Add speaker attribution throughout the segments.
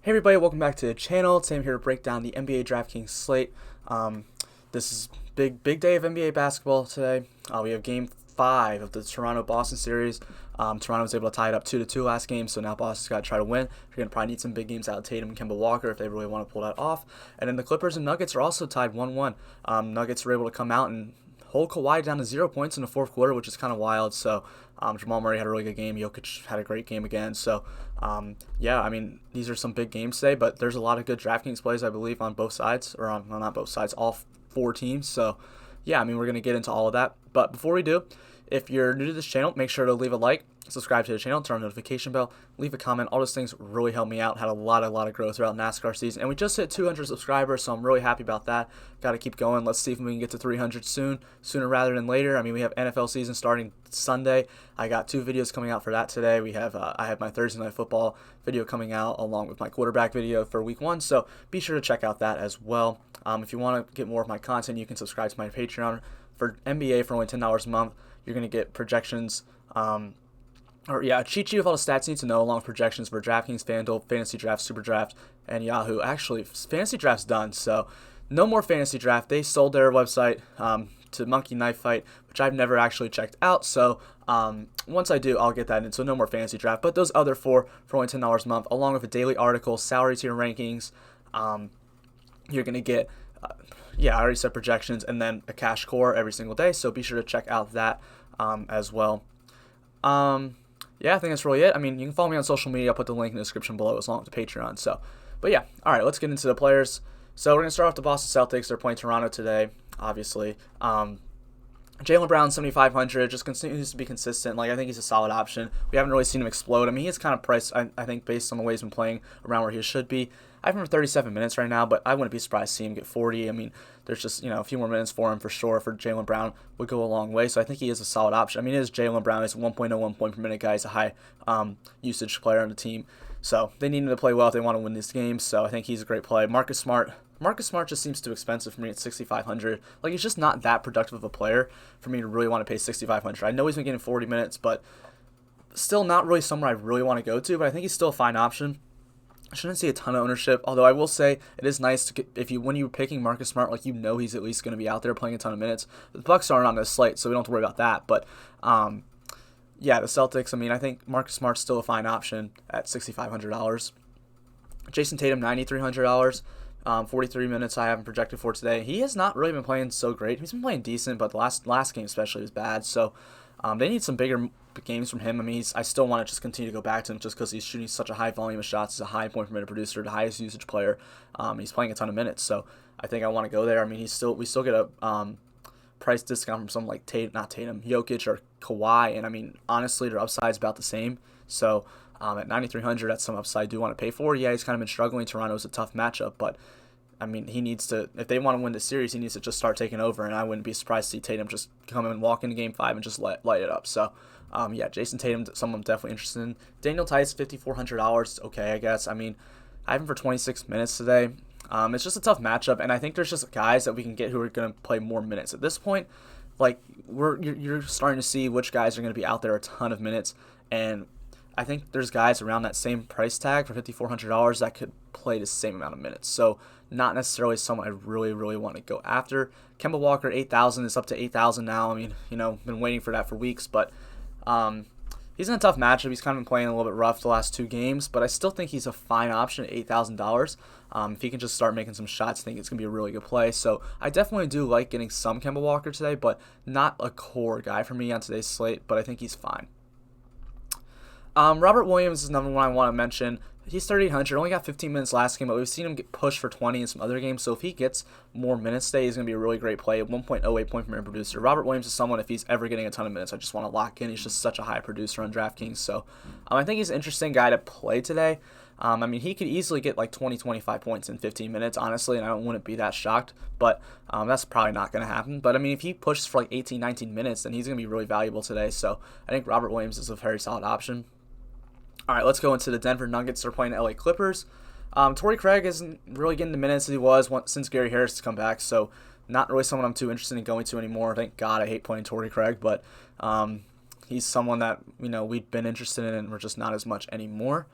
Speaker 1: Hey everybody, welcome back to the channel. Today I'm here to break down the NBA DraftKings slate. This is big day of NBA basketball today. We have Game 5 of the Toronto-Boston series. Toronto was able to tie it up 2-2 last game, so now Boston's got to try to win. They're going to probably need some big games out of Tatum and Kemba Walker if they really want to pull that off. And then the Clippers and Nuggets are also tied 1-1. Nuggets were able to come out and hold Kawhi down to 0 points in the fourth quarter, which is kind of wild. So Jamal Murray had a really good game. Jokic had a great game again. So yeah, I mean, these are some big games today, but there's a lot of good DraftKings plays, I believe, on both sides, or on, well, not both sides, all four teams. So yeah, I mean, we're going to get into all of that. But before we do, if you're new to this channel, make sure to leave a like, subscribe to the channel, turn on the notification bell, leave a comment. All those things really help me out. Had a lot of growth throughout NASCAR season, and we just hit 200 subscribers, so I'm really happy about that. Got to keep going. Let's see if we can get to 300 sooner rather than later. I mean, we have NFL season starting Sunday. I got 2 videos coming out for that today. We have I have my Thursday Night Football video coming out along with my quarterback video for Week 1, so be sure to check out that as well. If you want to get more of my content, you can subscribe to my Patreon. For NBA, for only $10 a month, you're going to get projections, a cheat sheet with all the stats you need to know, along with projections for DraftKings, FanDuel, Fantasy Draft, Super Draft, and Yahoo. Actually, Fantasy Draft's done, so no more Fantasy Draft. They sold their website to Monkey Knife Fight, which I've never actually checked out, so once I do, I'll get that in, so no more Fantasy Draft. But those other four for only $10 a month, along with a daily article, salary tier rankings, you're going to get I already said projections, and then a cash core every single day, so be sure to check out that as well. I think that's really it. I mean, you can follow me on social media. I'll put the link in the description below as long as the Patreon. So, but yeah, all right, let's get into the players. So we're going to start off the Boston Celtics. They're playing Toronto today, obviously. Jaylen Brown, 7,500, just continues to be consistent. Like, I think he's a solid option. We haven't really seen him explode. I mean, he is kind of priced, I think, based on the way he's been playing, around where he should be. I have him for 37 minutes right now, but I wouldn't be surprised to see him get 40. I mean, there's just, a few more minutes for him for sure. For Jaylen Brown would go a long way, so I think he is a solid option. I mean, it is Jaylen Brown. He's a 1.01 point per minute guy. He's a high usage player on the team. So they need him to play well if they want to win this game, so I think he's a great play. Marcus Smart just seems too expensive for me at 6,500. Like, he's just not that productive of a player for me to really want to pay 6,500. I know he's been getting 40 minutes, but still not really somewhere I really want to go to, but I think he's still a fine option. I shouldn't see a ton of ownership, although I will say it is nice to get, when you're picking Marcus Smart, like, he's at least going to be out there playing a ton of minutes. The Bucks aren't on this slate, so we don't have to worry about that, but the Celtics, I mean, I think Marcus Smart's still a fine option at $6,500. Jason Tatum, $9,300. 43 minutes I have him projected for today. He has not really been playing so great. He's been playing decent, but the last game especially was bad. So they need some bigger games from him. I mean, I still want to just continue to go back to him just because he's shooting such a high volume of shots. He's a high point per minute producer, the highest usage player. He's playing a ton of minutes, so I think I want to go there. I mean, we still get a price discount from someone like Jokic or Kawhi, and I mean, honestly, their upside's about the same. So at 9,300, that's some upside I do want to pay for. Yeah, he's kind of been struggling. Toronto's a tough matchup, but I mean, he needs to, if they want to win the series, he needs to just start taking over, and I wouldn't be surprised to see Tatum just come in and walk into Game 5 and just light it up. So, Jason Tatum, someone I'm definitely interested in. Daniel Tice, $5,400, okay, I guess. I mean, I have him for 26 minutes today. It's just a tough matchup, and I think there's just guys that we can get who are going to play more minutes. At this point, like, you're starting to see which guys are going to be out there a ton of minutes, and I think there's guys around that same price tag for $5,400 that could play the same amount of minutes. So not necessarily someone I really want to go after. Kemba Walker, 8,000 is up to 8,000 now. I mean, been waiting for that for weeks, but he's in a tough matchup. He's kind of been playing a little bit rough the last 2 games, but I still think he's a fine option at $8,000. If he can just start making some shots, I think it's going to be a really good play. So I definitely do like getting some Kemba Walker today, but not a core guy for me on today's slate, but I think he's fine. Robert Williams is another one I want to mention. He's 3,800, only got 15 minutes last game, but we've seen him get pushed for 20 in some other games, so if he gets more minutes today, he's going to be a really great play, a 1.08 point per minute producer. Robert Williams is someone, if he's ever getting a ton of minutes, I just want to lock in. He's just such a high producer on DraftKings, so I think he's an interesting guy to play today. I mean, he could easily get like 25 points in 15 minutes, honestly, and I wouldn't be that shocked, but that's probably not going to happen. But, I mean, if he pushes for like 18, 19 minutes, then he's going to be really valuable today, so I think Robert Williams is a very solid option. All right, let's go into the Denver Nuggets. They're playing the LA Clippers. Torrey Craig isn't really getting the minutes that he was since Gary Harris has come back, so not really someone I'm too interested in going to anymore. Thank God I hate playing Torrey Craig, but he's someone that we'd been interested in and we're just not as much anymore.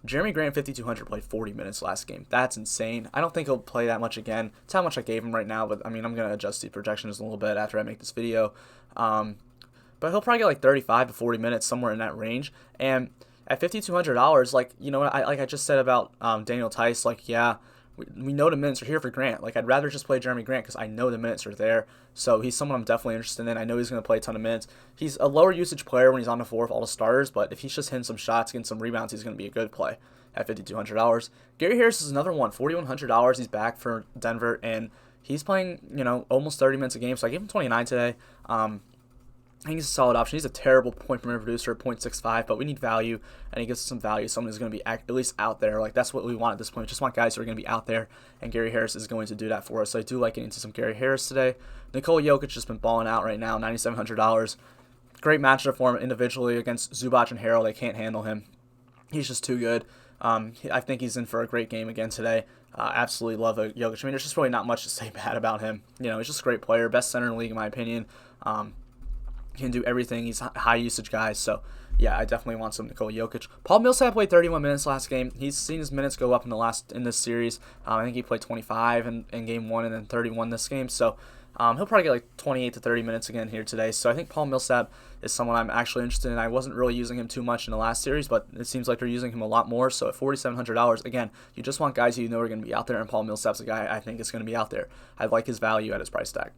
Speaker 1: Jeremy Grant 5,200 played 40 minutes last game. That's insane. I don't think he'll play that much again. It's how much I gave him right now, but I mean, I'm going to adjust the projections a little bit after I make this video. But he'll probably get like 35 to 40 minutes, somewhere in that range. And at $5,200, like, you know, like I just said about Daniel Tice, like, yeah, we know the minutes are here for Grant. Like, I'd rather just play Jeremy Grant because I know the minutes are there. So he's someone I'm definitely interested in. I know he's going to play a ton of minutes. He's a lower usage player when he's on the floor with all the starters, but if he's just hitting some shots, getting some rebounds, he's going to be a good play at $5,200. Gary Harris is another one, $4,100. He's back for Denver, and he's playing, you know, almost 30 minutes a game. So I gave him 29 today. I think he's a solid option. He's a terrible point per minute producer, 0.65, but we need value, and he gives us some value. Someone who's going to be at least out there. Like, that's what we want at this point. We just want guys who are going to be out there, and Gary Harris is going to do that for us. So I do like getting into some Gary Harris today. Nikola Jokic just been balling out right now, $9,700. Great matchup for him individually against Zubac and Harrell. They can't handle him. He's just too good. I think he's in for a great game again today. Absolutely love Jokic. I mean, there's just really not much to say bad about him. You know, he's just a great player. Best center in the league, in my opinion. Can do everything. He's a high usage guy. So, yeah, I definitely want some Nikola Jokic. Paul Millsap played 31 minutes last game. He's seen his minutes go up in this series. I think he played 25 in game 1 and then 31 this game. So, he'll probably get like 28 to 30 minutes again here today. So I think Paul Millsap is someone I'm actually interested in. I wasn't really using him too much in the last series, but it seems like they're using him a lot more. So at $4,700, again, you just want guys you know are going to be out there, and Paul Millsap's a guy I think is going to be out there. I like his value at his price tag.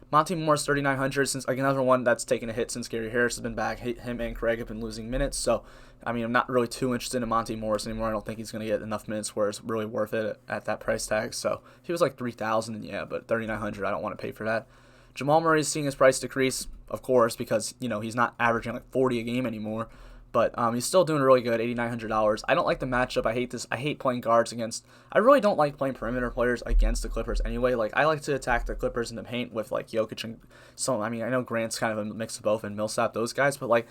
Speaker 1: Monty Morris, $3,900, since like another one that's taken a hit since Gary Harris has been back. Him and Craig have been losing minutes, so I mean, I'm not really too interested in Monty Morris anymore. I don't think he's going to get enough minutes where it's really worth it at that price tag. So he was like $3,000, yeah, but $3,900, I don't want to pay for that. Jamal Murray is seeing his price decrease, of course, because, you know, he's not averaging like 40 a game anymore. But he's still doing really good, $8,900. I don't like the matchup. I hate this. I hate playing guards against. I really don't like playing perimeter players against the Clippers anyway. Like, I like to attack the Clippers in the paint with like Jokic and so. I mean, I know Grant's kind of a mix of both, and Millsap, those guys. But like,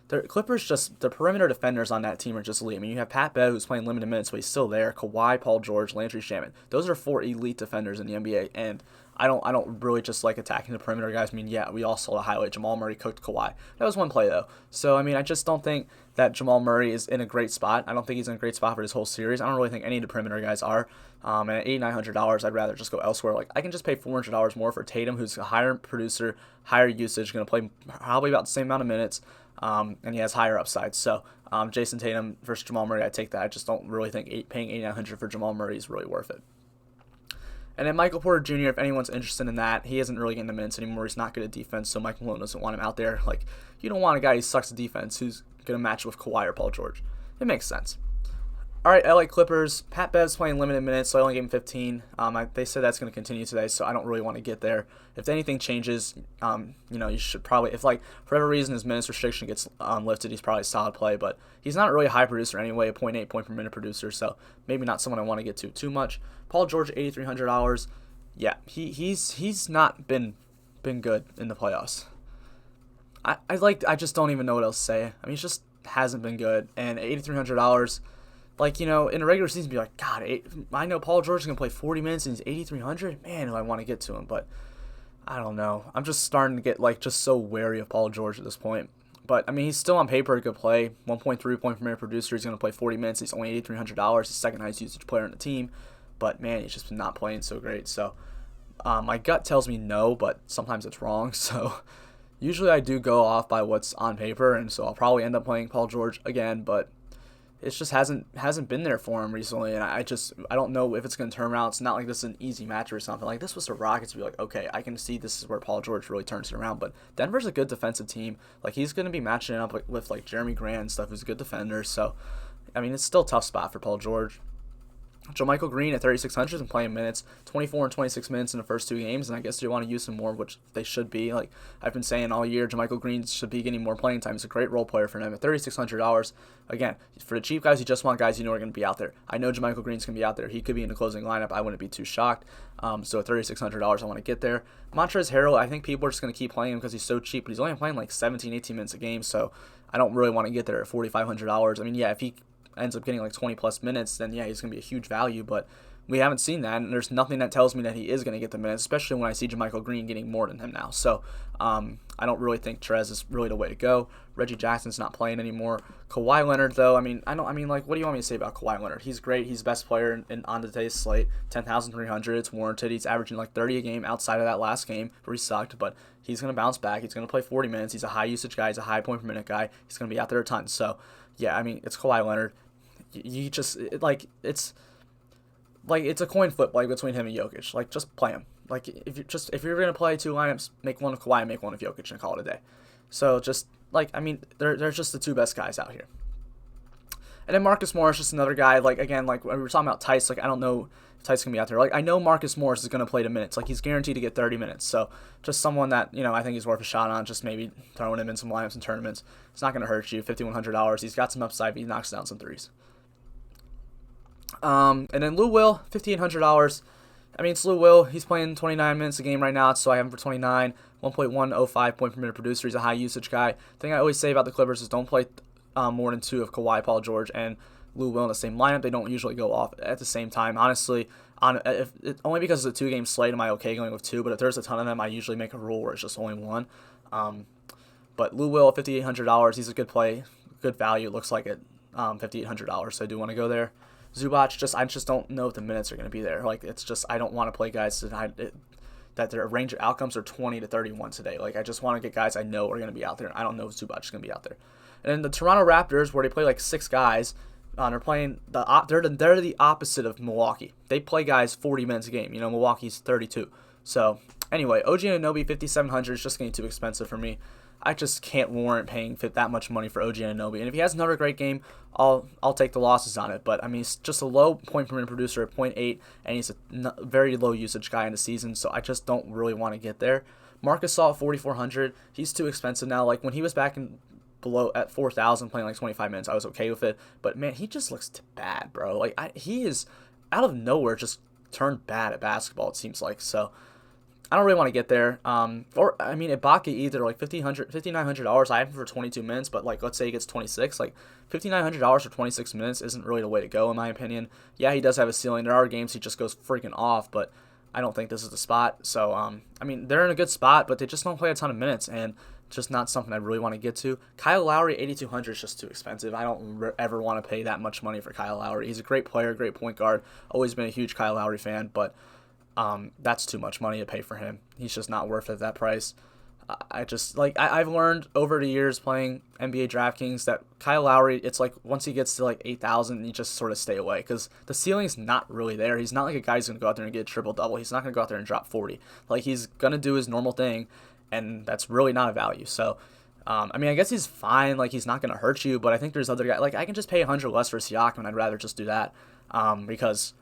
Speaker 1: the Clippers, just the perimeter defenders on that team are just elite. I mean, you have Pat Bev, who's playing limited minutes, but he's still there. Kawhi, Paul George, Landry Shamet. Those are 4 elite defenders in the NBA, and I don't really just like attacking the perimeter guys. I mean, yeah, we all saw the highlight. Jamal Murray cooked Kawhi. That was one play, though. So, I mean, I just don't think that Jamal Murray is in a great spot. I don't think he's in a great spot for this whole series. I don't really think any of the perimeter guys are. And at $8,900, I'd rather just go elsewhere. Like, I can just pay $400 more for Tatum, who's a higher producer, higher usage, going to play probably about the same amount of minutes, and he has higher upside. So, Jason Tatum versus Jamal Murray, I take that. I just don't really think paying $8,900 for Jamal Murray is really worth it. And then Michael Porter Jr., if anyone's interested in that, he isn't really getting the minutes anymore. He's not good at defense, so Mike Malone doesn't want him out there. Like, you don't want a guy who sucks at defense who's going to match with Kawhi or Paul George. It makes sense. All right, LA Clippers. Pat Bev's playing limited minutes, so I only gave him 15. They said that's going to continue today, so I don't really want to get there. If anything changes, you should probably, if like for whatever reason his minutes restriction gets lifted, he's probably a solid play, but he's not really a high producer anyway, a 0.8 point per minute producer, so maybe not someone I want to get to too much. Paul George, $8,300. Yeah, he's not been good in the playoffs. I just don't even know what else to say. I mean, he just hasn't been good, and $8,300. Like, in a regular season, be like, God, I know Paul George is going to play 40 minutes and he's $8,300. Man, do I want to get to him, but I don't know. I'm just starting to get, like, just so wary of Paul George at this point. But, I mean, he's still on paper a good play. 1.3 point per minute producer. He's going to play 40 minutes. He's only $8,300. He's the second highest usage player on the team. But, man, he's just been not playing so great. So, my gut tells me no, but sometimes it's wrong. So, usually I do go off by what's on paper, and so I'll probably end up playing Paul George again, but it just hasn't been there for him recently, and I don't know if it's going to turn around. It's not like this is an easy match or something. Like, this was the Rockets be like, okay, I can see this is where Paul George really turns it around, but Denver's a good defensive team. Like, he's going to be matching it up with like Jeremy Grant and stuff, who's a good defender, so, I mean, it's still a tough spot for Paul George. JaMychal Green at $3,600 and playing minutes, 24 and 26 minutes in the first 2 games, and I guess you want to use him more, which they should be. Like I've been saying all year, JaMychal Green should be getting more playing time. He's a great role player for them at $3,600. Again, for the cheap guys, you just want guys you know are going to be out there. I know JaMychal Green's going to be out there. He could be in the closing lineup. I wouldn't be too shocked. So at $3,600, I want to get there. Montrezl Harrell, I think people are just going to keep playing him because he's so cheap, but he's only playing like 17, 18 minutes a game, so I don't really want to get there at $4,500. I mean, yeah, if he ends up getting like 20 plus minutes, then yeah, he's going to be a huge value. But we haven't seen that, and there's nothing that tells me that he is going to get the minutes, especially when I see JaMychal Green getting more than him now. So I don't really think Trez is really the way to go. Reggie Jackson's not playing anymore. Kawhi Leonard, though, what do you want me to say about Kawhi Leonard? He's great. He's the best player on today's slate. 10,300. It's warranted. He's averaging like 30 a game outside of that last game where he sucked, but he's going to bounce back. He's going to play 40 minutes. He's a high usage guy. He's a high point per minute guy. He's going to be out there a ton. So, yeah, it's Kawhi Leonard. It's a coin flip between him and Jokic. Just play him. If you're gonna play two lineups, make one of Kawhi and make one of Jokic and call it a day. So they're just the two best guys out here. And then Marcus Morris, just another guy. When we were talking about Tice, I don't know if Tice can be out there. I know Marcus Morris is gonna play the minutes. He's guaranteed to get 30 minutes. So just someone that I think he's worth a shot on. Just maybe throwing him in some lineups and tournaments. It's not gonna hurt you. $5,100. He's got some upside. But he knocks down some threes. And then Lou Will, $5,800. It's Lou Will. He's playing 29 minutes a game right now, so I have him for 29. 1.105 point per minute producer. He's a high usage guy. The thing I always say about the Clippers is don't play more than two of Kawhi, Paul George, and Lou Will in the same lineup. They don't usually go off at the same time. Honestly, only because it's a 2-game slate am I okay going with two, but if there's a ton of them, I usually make a rule where it's just only one. But Lou Will, $5,800. He's a good play, good value. It looks like it, $5,800, so I do want to go there. Zubac, I just don't know if the minutes are going to be there. I don't want to play guys that their range of outcomes are 20 to 31 today. I just want to get guys I know are going to be out there. I don't know if Zubac is going to be out there. And then the Toronto Raptors, where they play 6 guys, they're playing they're the opposite of Milwaukee. They play guys 40 minutes a game. Milwaukee's 32. So anyway, OG Anunoby, $5,700 is just getting too expensive for me. I just can't warrant paying that much money for OG Anunoby. And if he has another great game, I'll take the losses on it. But he's just a low point per minute producer at 0.8, and he's a very low usage guy in the season. So I just don't really want to get there. Marcus Saul at $4,400. He's too expensive now. When he was back in below at 4,000 playing 25 minutes, I was okay with it. But man, he just looks bad, bro. He is out of nowhere just turned bad at basketball. It seems like so. I don't really want to get there. Ibaka either $5,900. I have him for 22 minutes, but let's say he gets 26. $5,900 for 26 minutes isn't really the way to go in my opinion. Yeah, he does have a ceiling. There are games he just goes freaking off, but I don't think this is the spot. So they're in a good spot, but they just don't play a ton of minutes, and just not something I really want to get to. Kyle Lowry, $8,200 is just too expensive. I don't ever want to pay that much money for Kyle Lowry. He's a great player, great point guard. Always been a huge Kyle Lowry fan, but that's too much money to pay for him. He's just not worth it at that price. I've learned over the years playing NBA DraftKings that Kyle Lowry, it's once he gets to 8,000, you just sort of stay away because the ceiling's not really there. He's not like a guy who's going to go out there and get a triple-double. He's not going to go out there and drop 40. He's going to do his normal thing, and that's really not a value. So, I guess he's fine. He's not going to hurt you, but I think there's other guys. I can just pay 100 less for Siakam, and I'd rather just do that because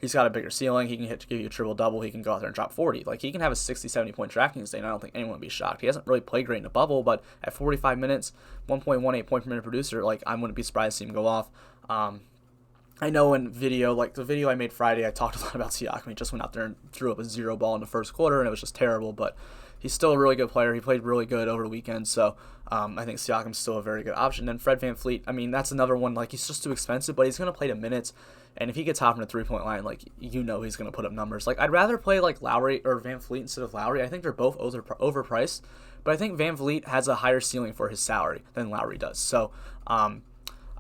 Speaker 1: he's got a bigger ceiling. He can give you a triple-double. He can go out there and drop 40. He can have a 60, 70-point DraftKings day, and I don't think anyone would be shocked. He hasn't really played great in the bubble, but at 45 minutes, 1.18 point per minute producer, I wouldn't be surprised to see him go off. I know in video, the video I made Friday, I talked a lot about Siakam. He just went out there and threw up a 0 ball in the first quarter, and it was just terrible, but he's still a really good player. He played really good over the weekend, so I think Siakam's still a very good option. And Fred VanVleet, that's another one. He's just too expensive, but he's going to play the minutes. And if he gets hot from the three-point line, he's going to put up numbers. I'd rather play Lowry or VanVleet instead of Lowry. I think they're both overpriced, but I think VanVleet has a higher ceiling for his salary than Lowry does. So I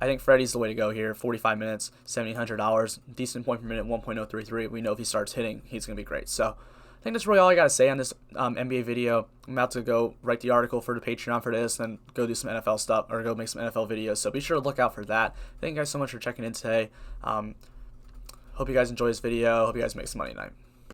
Speaker 1: think Freddie's the way to go here. 45 minutes, $7,800, decent point per minute, 1.033. We know if he starts hitting, he's going to be great. So I think that's really all I got to say on this NBA video. I'm about to go write the article for the Patreon for this, then go do some NFL stuff, or go make some NFL videos. So be sure to look out for that. Thank you guys so much for checking in today. Hope you guys enjoy this video. Hope you guys make some money tonight.